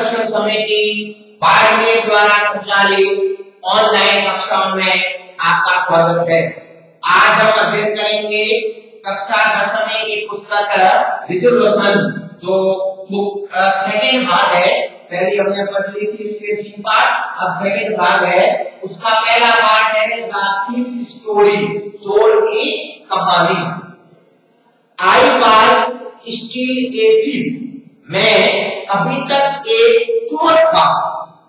मार्गदर्शन समिति बाड़मेर द्वारा संचालित ऑनलाइन कक्षाओं में आपका स्वागत है। आज हम अध्ययन करेंगे कक्षा 10वीं की पुस्तक रिजोल्यूशन जो सेकंड भाग है। पहले हमने पढ़ ली थी इसके 3 पार्ट, अब सेकंड भाग है। उसका पहला पार्ट है द थीम्स स्टोरी, चोर की कहानी। I was still a thief, मैं अभी तक एक चोर था।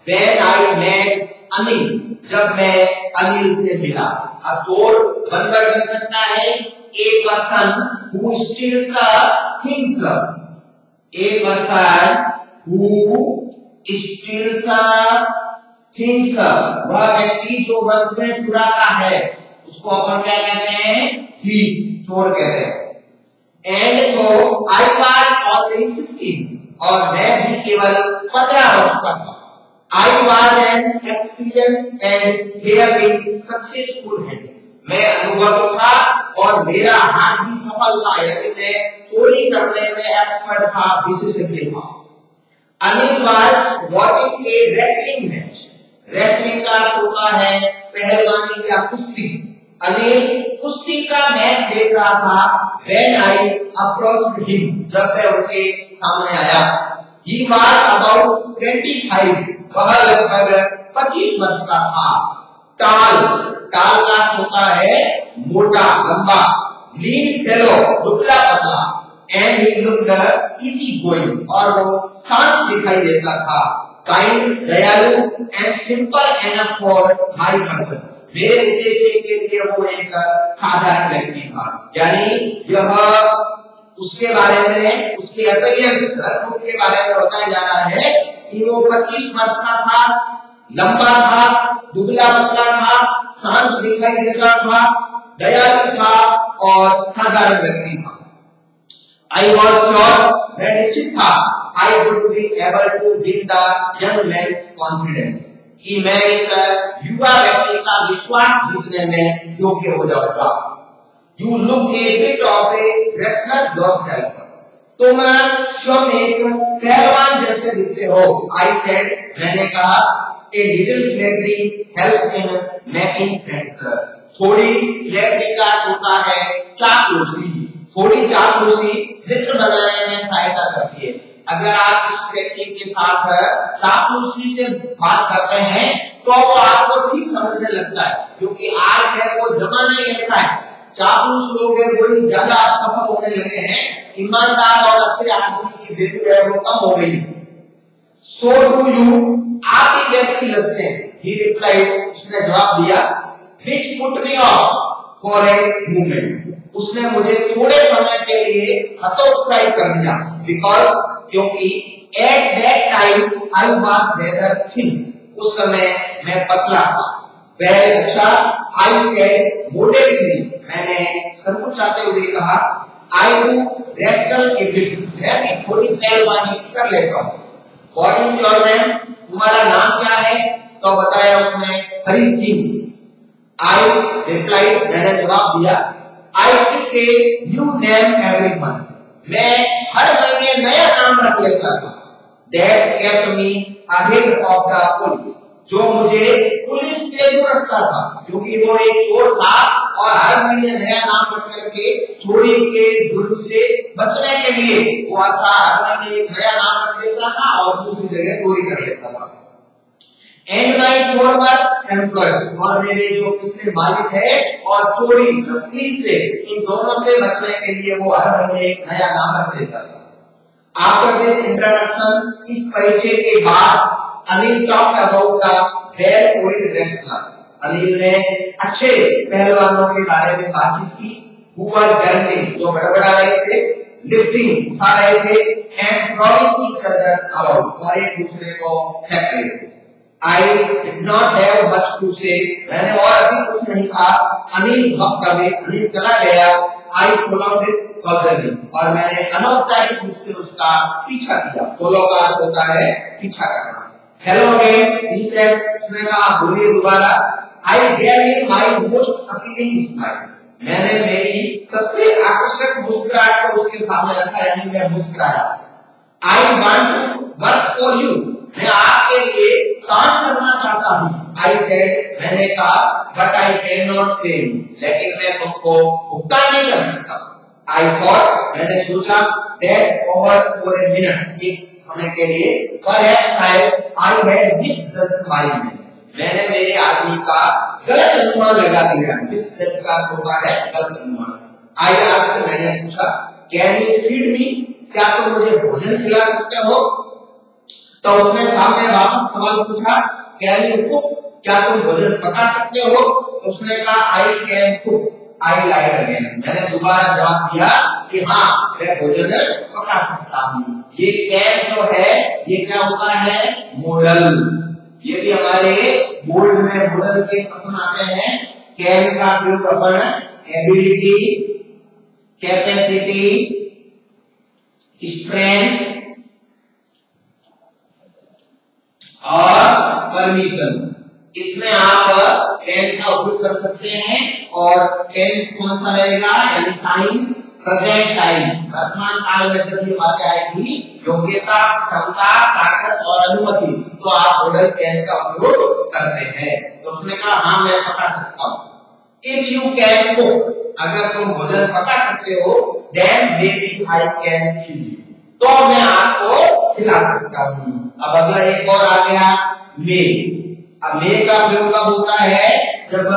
When I met अनिल, जब मैं अनिल से मिला। अब चोर बंदर बन सकता है, एक पर्सन who steals things, एक पर्सन who steals things, वह व्यक्ति जो वस्तुएं चुराता है उसको अपन क्या कहते हैं? thief, चोर कहते हैं। एंड तो I was only 15, और मैं भी केवल 15 वर्ष का था। I was an experienced and fairly successful hand, मैं अनुभवी था और मेरा हाथ भी सफल था, यानी मैं चोरी करने में एक्सपर्ट था, विशेषज्ञ था। Anil was watching a wrestling match, wrestling का होता है पहलवानी या कुश्ती। अनिल कुश्ती का मैच देख रहा था। When I approached him, जब मैं उनके सामने आया। He was about 25, वह लगभग 25 वर्ष का था। टाल का होता है मोटा लंबा। लीन फेलो, दुबला पतला। And he looked easy going, और वो शांत दिखाई देता था। Kind, दयालु and simple enough for my purpose, मेरे उद्देश्य के लिए वो एक साधारण व्यक्ति था। यानी यह उसके बारे में, उसके अपीयरेंस के बारे में बताया जा रहा है कि वो 25 वर्ष का था, लंबा था, दुबला पतला था, शांत दिखाई देता था, दयालु था और साधारण व्यक्ति था। I was sure मैं निश्चित था I would be able to win the young man's confidence, कि मैं इस युवा व्यक्ति का विश्वास जीतने में योग्य हो जाऊंगा। You look a bit of a wrestler yourself, तुम स्वयं एक पहलवान जैसे दिखते हो। I said, मैंने कहा, a little flattery helps in making friends, थोड़ी फ्लैटरी का होता है चापलूसी, थोड़ी चापलूसी मित्र बनाने में सहायता करती है। अगर आप इस व्यक्ति के साथ चापलूसी से बात करते हैं तो वो आपको ठीक समझने लगता है, क्योंकि आज है वो जमाना ही ऐसा है। चापलूस लोग हैं वही ज्यादा सफल होने लगे हैं, ईमानदार और अच्छे आदमी की वैल्यू है वो कम हो गई। So do you, आप भी कैसे लगते हैं? He replied, उसने जवाब दिया, which put me off for a moment, उसने मुझे थोड़े समय के लिए हतोत्साहित कर दिया। Because, क्योंकि at that time I was rather thin, उस समय मैं पतला था। Well, अच्छा, I said modestly, मैंने संकुचाते हुए कहा, I do wrestle a bit, मैं भी थोड़ी पहलवानी कर लेता हूँ। What is your name? तुम्हारा नाम क्या है? तो बताया उसने, हरी सिंह। I replied, मैंने जवाब दिया, I pick a new name every month, मैं हर महीने नया नाम रख लेता था। That kept me ahead of the police, जो मुझे पुलिस से दूर रखता था, क्योंकि वो एक चोर था और हर महीने नया नाम रख करके चोरी के जुर्म से बचने के लिए वो ऐसा हर महीने एक नया नाम रख लेता था और दूसरी जगह चोरी कर लेता था। And my former employees, और मेरे जो पिछले मालिक है और चोरी पुलिस से, इन दोनों से बचने के लिए वो हर महीने एक नया नाम रख लेता था। After this introduction, इस परिचय के बाद Anil talked about the well-oiled wrestler, Anil ने अच्छे पहलवानों के बारे में बातचीत की। Who were grunting, जो बड़बड़ा रहे थे, lifting, उठा रहे थे, and throwing each other about, और एक दूसरे को फेंक रहे थे। I did not have much to say, मैंने और अभी कुछ नहीं कहा। अनिल वक्त अभी अनिल चला गया। I followed it casually, और मैंने अनौपचारिक रूप से उसका पीछा किया। follow का अर्थ होता है पीछा करना। Hello again, he said, उसने कहा बोलिए दोबारा। I gave him my most appealing smile, मैंने मेरी सबसे आकर्षक मुस्कुराहट को उसके सामने रखा, यानी मैं मुस्कुराया। I want to work for you, लिए काम करना चाहता हूँ। I said, मैंने कहा, but I cannot pay you, लेकिन मैं तुमको भुगतान नहीं कर सकता। I thought, मैंने सोचा, that over for a minute, एक समय के लिए, perhaps I had misjudged my man, मैंने मेरे आदमी का गलत अनुमान लगा दिया। misjudged का होता है गलत अनुमान। I asked, मैंने पूछा, can you feed me, क्या तुम मुझे भोजन खिला सकते हो? तो उसने सामने वापस सवाल पूछा, कैन यू कुक, क्या तुम भोजन पका सकते हो? तो उसने कहा, I can cook. I lied again, मैंने दोबारा जवाब दिया कि हाँ, मैं भोजन पका सकता हूँ। ये कैन जो है, ये क्या होता है? मॉडल। ये भी हमारे बोर्ड में मॉडल के प्रश्न आते हैं। कैन का प्रयोग अपन एबिलिटी, कैपेसिटी, स्ट्रेंथ और परमिशन, इसमें आप कैन का उपयोग कर सकते हैं। और टेंस कौन सा रहेगा? यानी टाइम, प्रेजेंट टाइम, वर्तमान काल में जब ये बातें आएगी, योग्यता, क्षमता, ताकत और अनुमति, तो आप मॉडल कैन का उपयोग करते हैं। तो उसने कहा, हाँ मैं पका सकता हूँ। इफ यू कैन कुक, अगर तुम भोजन पका सकते हो, then maybe I can feed you, तो मैं आपको खिला सकता हूँ। अब अगला एक और आ गया, मे। अब मे का प्रयोग कब होता है? जब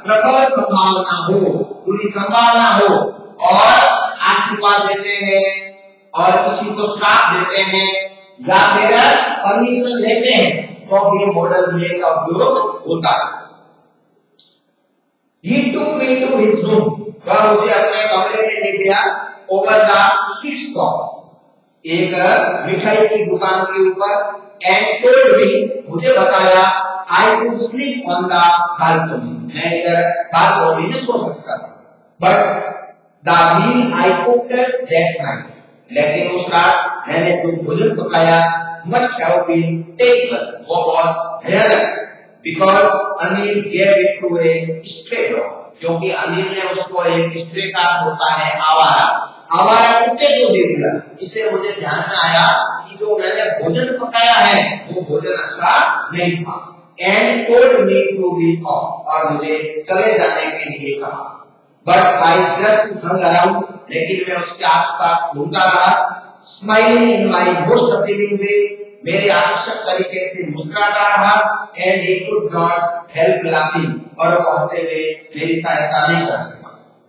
प्रबल संभावना हो, पूरी संभावना हो, और आशीर्वाद देते हैं और किसी को श्राप देते हैं या फिर परमिशन लेते हैं, तो ये मॉडल मे का उपयोग होता है। He took me to his room, वह मुझे अपने कमरे में ले गया। Over the sweet shop, एक मिठाई की दुकान के ऊपर, and told me, मुझे बताया, I could sleep on the balcony, मैं इधर बालकनी में सो सकता था। But the meal I cooked that night, लेकिन उस रात मैंने जो भोजन पकाया, must have been terrible, वो बहुत भयानक, because Anil gave it to a stray dog, क्योंकि अनिल ने उसको एक स्ट्रे का होता है आवारा कुत्ते को दे दिया। इससे मुझे ध्यान में आया कि जो मैंने भोजन पकाया है वो भोजन अच्छा नहीं था। And told me to be off, और मुझे चले जाने के लिए कहा। But I just hung around, लेकिन मैं उसके आसपास घूमता रहा। Smiling in my most appealing way, मेरे आकर्षक तरीके से मुस्कुराता रहा। And he could not help laughing, और वो हंसते हुए मेरी सहायता नहीं कर सका।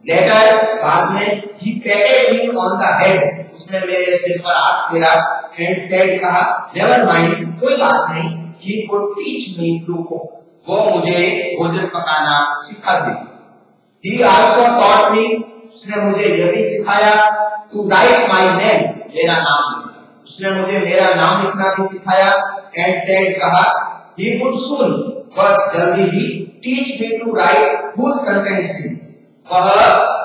लेटर, बाद में, he patted me on the head, उसने मेरे सिर पर हाथ फेरा। and said, कहा, never mind, कोई बात नहीं, he could teach me to cook, वो मुझे भोजन पकाना सिखा दे। he also taught me, उसने मुझे यह भी सिखाया, to write my name, मेरा नाम, उसने मुझे मेरा नाम लिखना भी सिखाया। and said, कहा, he would soon, वह जल्दी ही, teach me to write full sentences, वह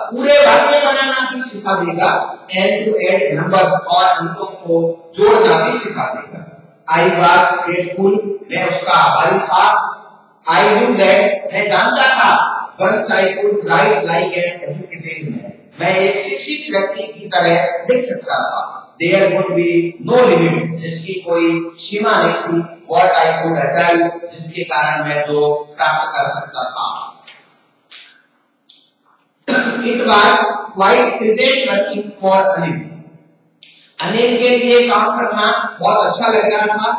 पूरे वाक्य बनाना भी सिखा देगा। एंड टू ऐड नंबर्स, और अंकों को जोड़ना भी सिखा देगा। आई वाज ग्रेटफुल, मैं उसका आभारी था। आई न्यू दैट, मैं जानता था, once I could write like an educated man, मैं एक शिक्षित व्यक्ति की तरह लिख सकता था। There would be no limit, जिसकी कोई सीमा नहीं थी। व्हाट आई कुड अचीव, जिसके कारण मैं जो प्राप्त कर सकता था। It was quite pleasant working for Anil. Anil के लिए काम करना बहुत अच्छा लग रहा था।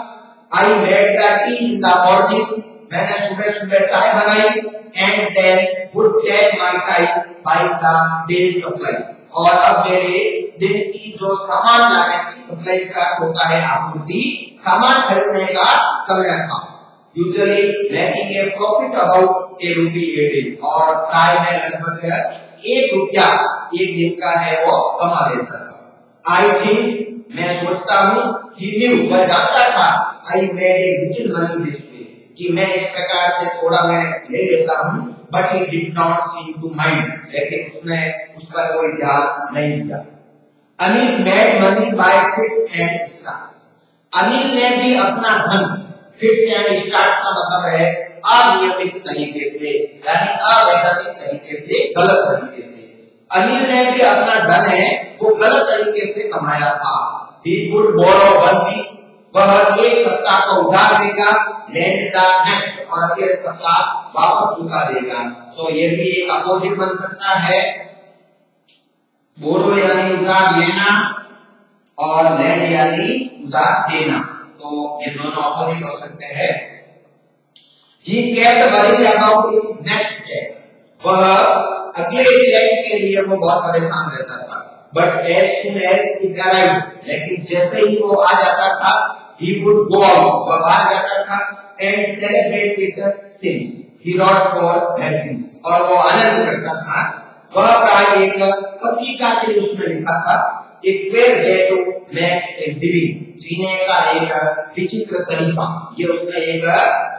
I made the tea in the morning, मैंने सुबह सुबह चाय बनाई। And then would take my time by the day's supplies, और अब मेरे दिन की जो सामान लाने की सप्लाई का होता है आपूर्ति, सामान खरीदने का समय था। Usually making a profit about ₹1 a day, और प्राय में लगभग ₹1 एक दिन का है वो कमा लेता था। I think, मैं सोचता हूँ, he knew, वह जानता था, I made a little money this way, कि मैं इस प्रकार से थोड़ा मैं ले लेता हूँ। But he did not seem to mind, लेकिन उसने उस पर कोई ध्यान नहीं दिया। Anil made money by fits and starts, Anil ने भी अपना धन fits and starts का मतलब है अनियमित तरीके से, यानी अवैधानिक तरीके से, गलत तरीके से। अनिल ने भी अपना धन है वो गलत तरीके से कमाया था। He would borrow 1 week, वह एक सप्ताह को उधार देगा, lend the next, और अगले सप्ताह वापस चुका देगा। तो ये भी एक अपोजिट बन सकता है। बोरो यानी उधार लेना और lend यानी उधार देना, तो ये दोनों अपोजिट हो सकते हैं। He kept worrying about his next check. वह अगले चेक के लिए वो बहुत परेशान रहता था। But as soon as it arrived, लेकिन जैसे ही वो आ जाता था, he would go out, वह बाहर जाता था, and celebrate with sins. He wrote for vaccines, और वो आनंद करता था। वह प्राय एक पत्रिका के लिए उसने लिखा था, एक fair way to make a living, जीने का एक विचित्र तरीका, ये उसने एक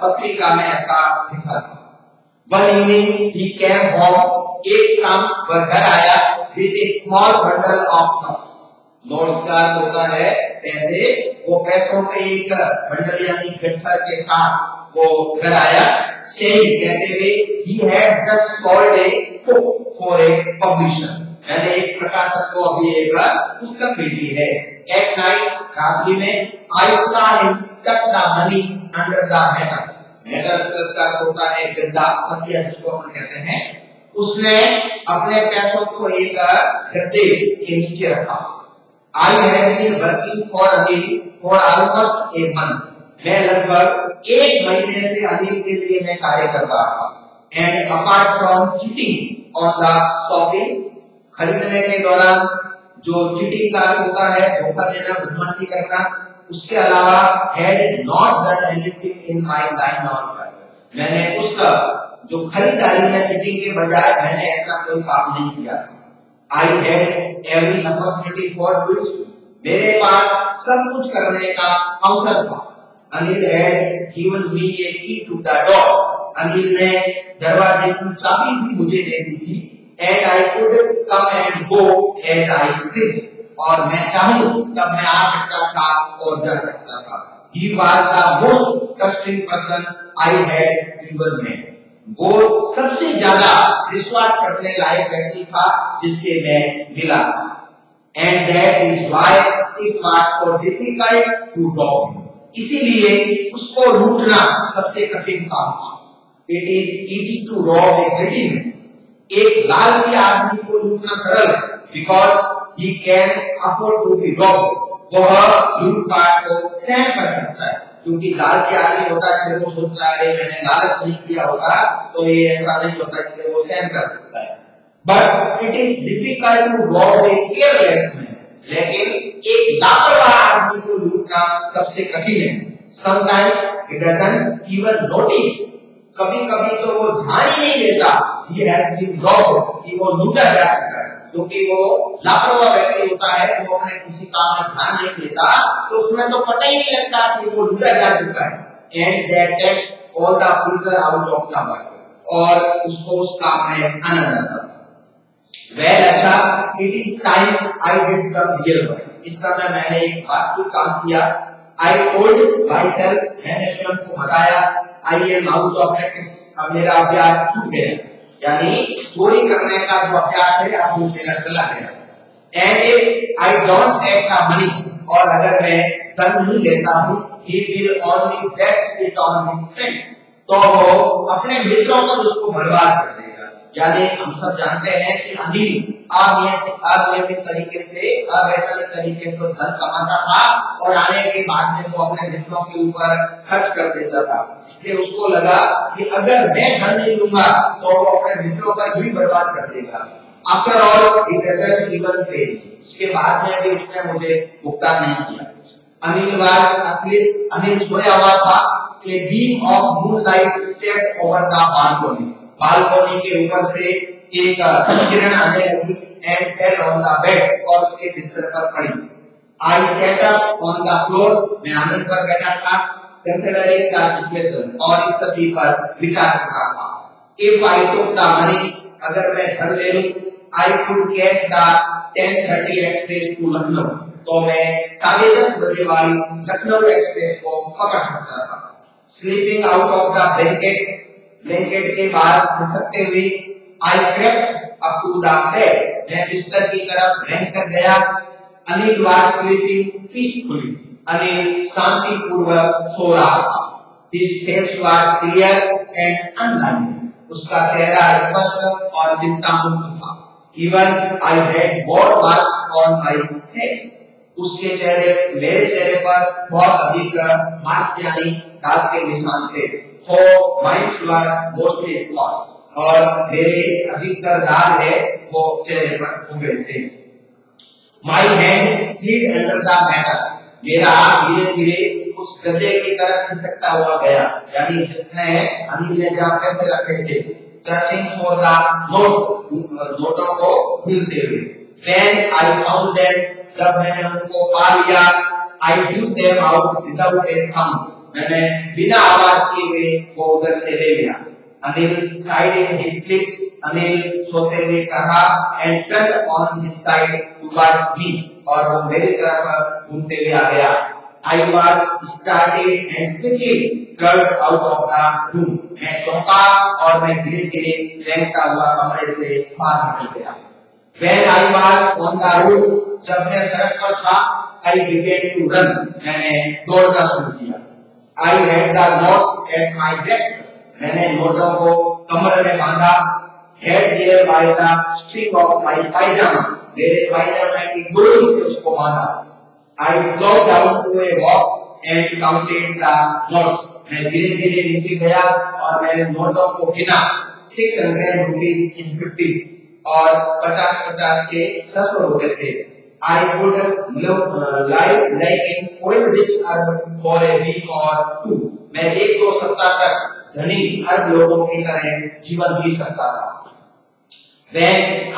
पत्रिका में ऐसा लिखा था। One evening he came home, एक शाम वह घर आया with a small bundle of notes. Notes का होता है पैसे, वो पैसों के एक बंडल यानी गट्ठर के साथ वो घर आया। saying, कहते हुए, he had just sold a book for a publisher. मैंने एक प्रकाशक को अभी एक पुस्तक भेजी है। At night, रात्रि में, I saw him tuck the money under the mattress. Mattress का होता है गद्दा, तकिया जिसको हम कहते हैं। उसने अपने पैसों को एक गद्दे के नीचे रखा। I had been working for Anil for almost a month. मैं लगभग एक महीने से अनिल के लिए मैं कार्य कर रहा था। And apart from cheating on the shopping, खरीदने के दौरान जो चीटिंग का होता है, धोखा देना, बदमाशी करना, उसके अलावा had not done anything in my line or work. मैंने उसका जो खरीदारी में चीटिंग के बजाय मैंने ऐसा कोई काम नहीं किया था। I had every opportunity for which, मेरे पास सब कुछ करने का अवसर था। Anil had given me a key to the door. Anil ने दरवाजे की चाबी भी मुझे दे दी थी। And I could come and go as I pleased. और मैं चाहूं तब मैं आ सकता था और जा सकता था। He was the most trusting person I had ever met. वो सबसे ज्यादा विश्वास करने लायक व्यक्ति था जिससे मैं मिला। And that is why it was so difficult to rob him. इसीलिए उसको लूटना सबसे कठिन काम था। It is easy to rob a greedy man. एक लालची आदमी को लूटना सरल है, because he can afford to be robbed. वह लूटपाट को सहन कर सकता है, क्योंकि लालची आदमी होता है, फिर वो सोचता है मैंने लालच नहीं किया होगा तो ये ऐसा नहीं होता, इसलिए वो सहन कर सकता है। But it is difficult to rob a careless man. लेकिन एक लापरवाह आदमी को लूटना सबसे कठिन है। Sometimes he doesn't even notice. कभी-कभी तो वो ध्यान ही नहीं देता he has been robbed, कि वो लूटा जा चुका है, क्योंकि वो लापरवाह व्यक्ति होता है, वो अपने किसी काम में ध्यान नहीं देता, तो उसमें तो पता ही नहीं लगता कि वो लूटा जा चुका है। And that takes all the pleasure out of the work. और उसको उस काम में आनंद आता है। Well, अच्छा, it is time I did some real work. इस समय मैंने एक वास्तविक काम किया। I told myself, मैंने स्वयं को बताया, I am out of practice. अब मेरा अभ्यास छूट गया, यानी चोरी करने का जो अभ्यास है अब वो मेरा चला गया। And if I don't take the money, और अगर मैं धन नहीं लेता हूँ, he will only waste it on his friends. तो वो अपने मित्रों पर उसको बर्बाद कर देगा। यानी हम सब जानते हैं कि अनिल अनियमित तरीके से, अवैतनिक तरीके से धन कमाता था और आने के बाद में वो अपने मित्रों के ऊपर खर्च कर देता था। इसलिए उसको लगा कि अगर मैं धन नहीं लूंगा तो वो अपने मित्रों पर भी बर्बाद कर देगा। After all, he doesn't even pay. उसके बाद में भी उसने मुझे भुगतान नहीं किया। Anil was asleep. अनिल सोया हुआ था। A beam of moonlight stepped over the balcony. Balcony के ऊपर से एक किरण आने लगी and fell on the bed, और उसके बिस्तर पर पड़ी। I sat up on the floor. मैं आंगन पर बैठा था, considering the situation, और इस स्थिति पर विचार कर रहा था। If I took the money, अगर मैं धन ले लूं, I could catch the 10:30 express to Lucknow. तो मैं 10:30 बजे वाली लखनऊ एक्सप्रेस को पकड़ सकता था। Sleeping out of the blanket के बाद खसकते हुए, I crept up to the bed. मैं बिस्तर की तरफ रेंग कर गया। Anil was sleeping peacefully. Anil शांतिपूर्वक सो रहा था। His face was clear and undaunted. उसका चेहरा स्पष्ट और चिंतामुक्त था। Even I had more marks on my face. उसके मेरे चेहरे पर बहुत अधिक मार्क्स यानी दाग के निशान थे। So my were mostly spots. और मेरे अधिकतर दाग है वो चेहरे पर हो गए थे। My hand slid under the mattress. मेरा हाथ धीरे-धीरे उस गद्दे की तरफ खिसकता हुआ गया, यानी जिसने अनिल ने जहाँ पैसे रखे थे, searching for the notes, नोटों को ढूंढते हुए। When I found them, जब मैंने उनको पा लिया, I drew them out without a sound. मैंने बिना आवाज किए हुए वो उधर से ले लिया। Anil sighed in his sleep. Anil सोते हुए कहा and turned on his side towards me. और वो मेरी तरफ घूमते हुए आ गया। I was startled and quickly got out of the room. मैं चौंका और मैं धीरे-धीरे रेंगता हुआ कमरे से बाहर निकल गया। When I was on the road, जब मैं सड़क पर था, I began to run. मैंने दौड़ना शुरू किया। I had the notes at my breast. मैंने नोटों को कमर में बांधा। Had there by the string of my pajama. मेरे पायजामा की डोरी से उसको बांधा। I slowed down to a walk and counted the notes. मैं धीरे-धीरे नीचे गया और मैंने नोटों को गिना। 600 rupees in 50s और 50-50 के 600 रुपए थे। I would live like an oil-rich Arab for a week or two. मैं 1-2 सप्ताह तक धनी अरब लोगों की तरह जीवन जी सकता था। When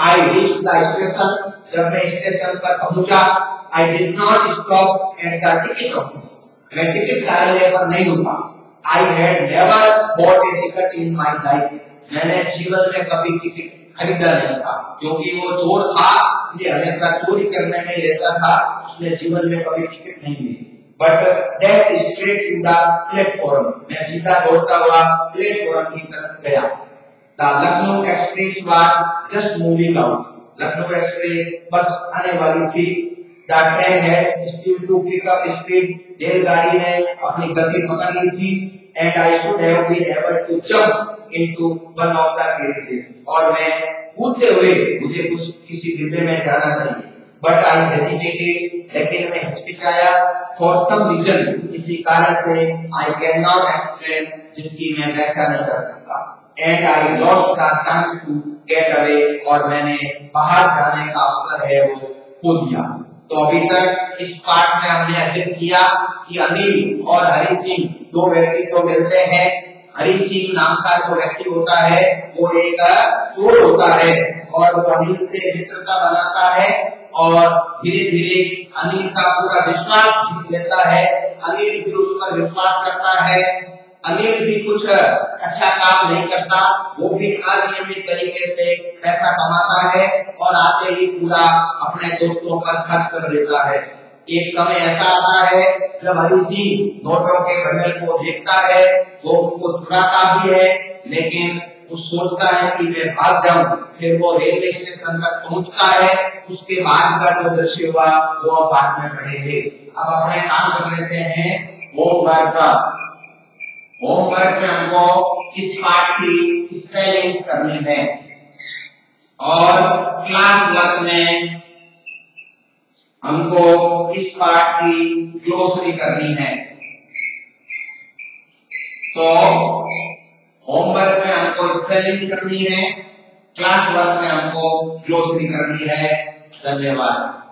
I reached the station, जब मैं स्टेशन पर पहुंचा, I did not stop at the ticket office. मैं टिकट कार्यालय पर नहीं रुका। I had never bought a ticket in my life. मैंने जीवन में कभी टिकट खरीदा नहीं था, क्योंकि वो चोर था, इसलिए हमेशा चोरी करने में रहता था। उसने जीवन में कभी टिकट नहीं ली। But dashed straight to the platform. मैं सीधा दौड़ता हुआ प्लेटफॉर्म की तरफ गया। The Lucknow Express was just moving out. Lucknow express बस आने वाली थी। The train had still to pick up speed. रेलगाड़ी ने अपनी गति पकड़ ली थी। And I should have been able to jump into one of the places. और मैं कूदते हुए मुझे किसी डिब्बे में जाना चाहिए। But I hesitated. लेकिन मैं हिचकिचाया। For some reason, किसी कारण से I cannot explain, जिसकी मैं व्याख्या नहीं कर सकता। And I lost the chance to get away. और मैंने बाहर जाने का अवसर है वो खो दिया। तो अभी तक इस पाठ में हमने अध्ययन किया कि अनिल और हरि सिंह दो व्यक्ति जो मिलते हैं। हरि सिंह नाम का जो व्यक्ति होता है वो एक चोर होता है और वो अनिल से मित्रता बनाता है और धीरे-धीरे अनिल का पूरा विश्वास जीत लेता है। अनिल भी उस पर विश्वास करता है। अनिल भी कुछ अच्छा काम नहीं करता, वो भी अनियमित तरीके से पैसा कमाता है और आते ही पूरा अपने दोस्तों पर खर्च कर देता है। एक समय ऐसा आता है जब हरि सिंह नोटों के बंडल को देखता है, वो उनको छुड़ाता भी है, लेकिन वो सोचता है कि मैं भाग जाऊं। फिर वो रेलवे स्टेशन तक पहुंचता है। उसके बाद का जो दृश्य हुआ वो बाद में पढ़ेंगे। अब अपने काम कर लेते हैं होमवर्क में हमको इस पाठ की स्पेलिंग करनी है और क्लास वर्क में हमको इस पाठ की ग्लोसरी करनी है। तो होमवर्क में हमको स्पेलिंग करनी है, क्लास वर्क में हमको ग्लोसरी करनी है। धन्यवाद।